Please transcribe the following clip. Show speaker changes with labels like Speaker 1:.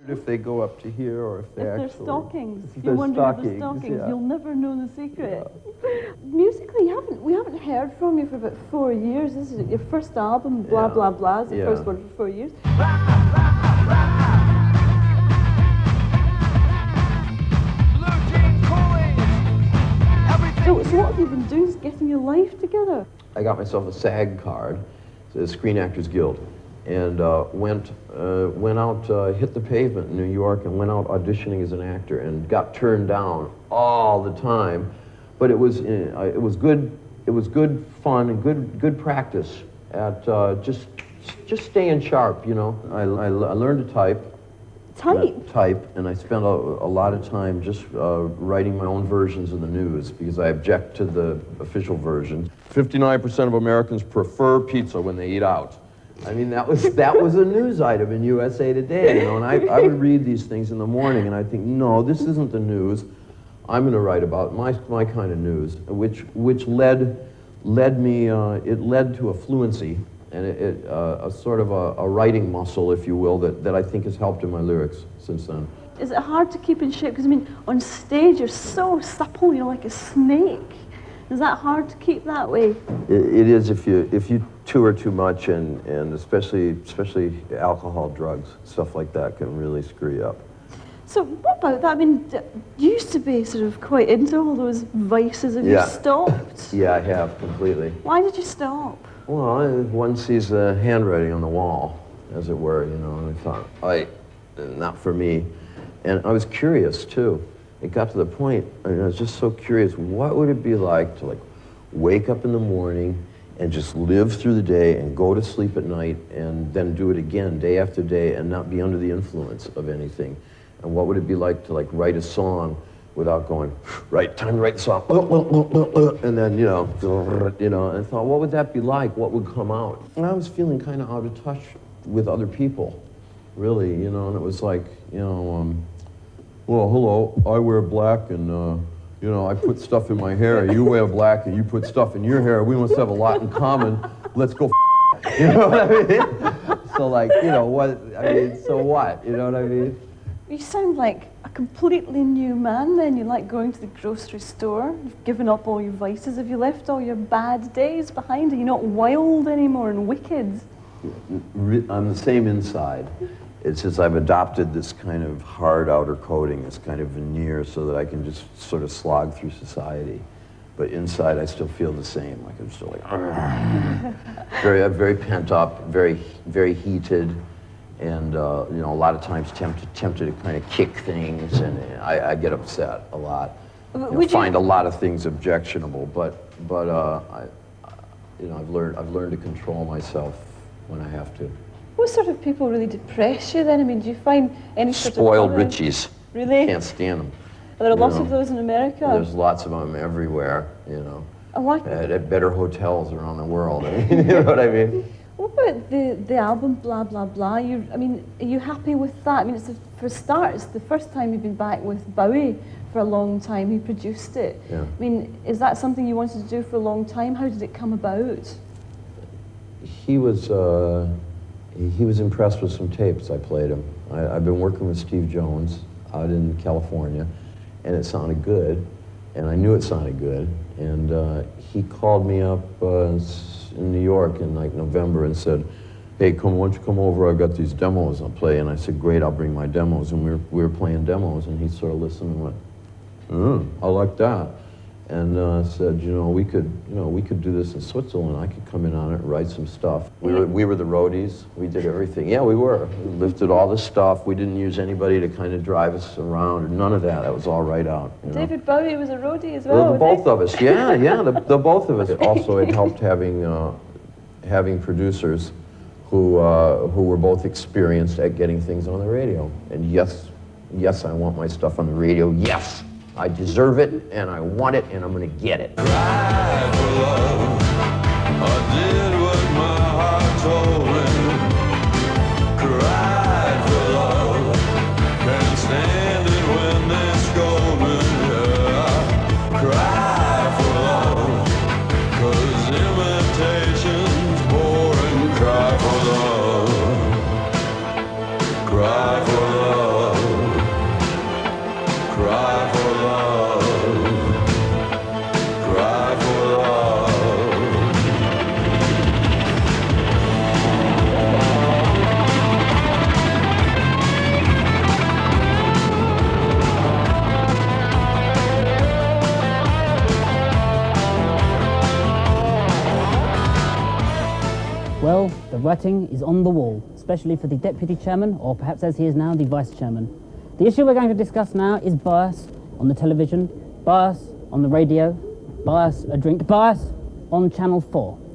Speaker 1: If they go up to here, or if
Speaker 2: they're
Speaker 1: actually...
Speaker 2: stockings.
Speaker 1: If
Speaker 2: You're wondering if they're
Speaker 1: stockings,
Speaker 2: stockings.
Speaker 1: yeah.
Speaker 2: You'll never know the secret. Yeah. Musically, we haven't heard from you for about 4 years. This is your first album, Blah Blah Blah, is the first one for 4 years. So what have you been doing is getting your life together?
Speaker 1: I got myself a SAG card, the Screen Actors Guild, and went out, hit the pavement in New York, and went out auditioning as an actor, and got turned down all the time. But it was good. It was good fun and good practice at just staying sharp. You know, I learned to type. Type, and I spent a lot of time just writing my own versions of the news because I object to the official version. 59% of Americans prefer pizza when they eat out. I mean, that was a news item in USA Today, you know, and I would read these things in the morning and I'd think, no, this isn't the news. I'm going to write about my kind of news, which led to a fluency and a sort of a writing muscle, if you will, that I think has helped in my lyrics since then.
Speaker 2: Is it hard to keep in shape? Because I mean, on stage you're so supple, you're like a snake. Is that hard to keep that way?
Speaker 1: It is if you tour too much, and especially alcohol, drugs, stuff like that can really screw you up.
Speaker 2: So what about that? I mean, you used to be sort of quite into all those vices. Have you stopped?
Speaker 1: Yeah, I have, completely.
Speaker 2: Why did you stop?
Speaker 1: Well, one sees the handwriting on the wall, as it were, you know, and I thought, not for me. And I was curious, too. It got to the point, I was just so curious, what would it be like to, wake up in the morning and just live through the day and go to sleep at night and then do it again, day after day, and not be under the influence of anything? And what would it be like to, write a song without going, right, time to write the song, and then, you know, and I thought, what would that be like? What would come out? And I was feeling kind of out of touch with other people, really, you know, and it was like, you know, well, hello, I wear black and, you know, I put stuff in my hair, you wear black and you put stuff in your hair, we must have a lot in common, let's go you know what I mean? So you know, what, I mean, so what, you know what I mean?
Speaker 2: You sound like a completely new man then. You like going to the grocery store. You've given up all your vices. Have you left all your bad days behind? Are you not wild anymore and wicked?
Speaker 1: I'm the same inside. It's just I've adopted this kind of hard outer coating, this kind of veneer, so that I can just sort of slog through society. But inside I still feel the same. Like I'm still very pent up, very heated. And you know, a lot of times tempted to kind of kick things, and I get upset a lot. You know, find a lot of things objectionable, but you know, I've learned to control myself when I have to.
Speaker 2: What sort of people really depress you then? I mean, do you find any sort of
Speaker 1: spoiled richies?
Speaker 2: Really?
Speaker 1: Can't stand them.
Speaker 2: Are there lots of those in America?
Speaker 1: There's lots of them everywhere. You know,
Speaker 2: what?
Speaker 1: At better hotels around the world. I mean, you know what I mean?
Speaker 2: What about the album Blah Blah Blah? I mean, are you happy with that? I mean, for a start, it's the first time you've been back with Bowie for a long time. He produced it.
Speaker 1: Yeah.
Speaker 2: I mean, is that something you wanted to do for a long time? How did it come about?
Speaker 1: He was impressed with some tapes I played him. I've been working with Steve Jones out in California, and it sounded good, and I knew it sounded good, and he called me up in New York in November and said, hey, why don't you come over, I've got these demos I'll play. And I said, great, I'll bring my demos. And we were playing demos, and he sort of listened and went, I like that. And said, you know, we could do this in Switzerland. I could come in on it and write some stuff. We were the roadies. We did everything. Yeah, we were. We lifted all the stuff. We didn't use anybody to kind of drive us around, or none of that. That was all right out.
Speaker 2: David Bowie was a roadie as well.
Speaker 1: The both of us. Yeah, the both of us. Also, it helped having producers who were both experienced at getting things on the radio. And yes, I want my stuff on the radio. Yes. I deserve it, and I want it, and I'm going to get it.
Speaker 3: Cry for love. I did what my heart told me. Cried for love. Can't stand it when they scold me. Yeah. Cry for love. 'Cause imitation's boring. Cry for love. Cry for love.
Speaker 4: The writing is on the wall, especially for the deputy chairman, or perhaps as he is now, the vice chairman. The issue we're going to discuss now is bias on the television, bias on the radio, bias, a drink, bias on Channel 4.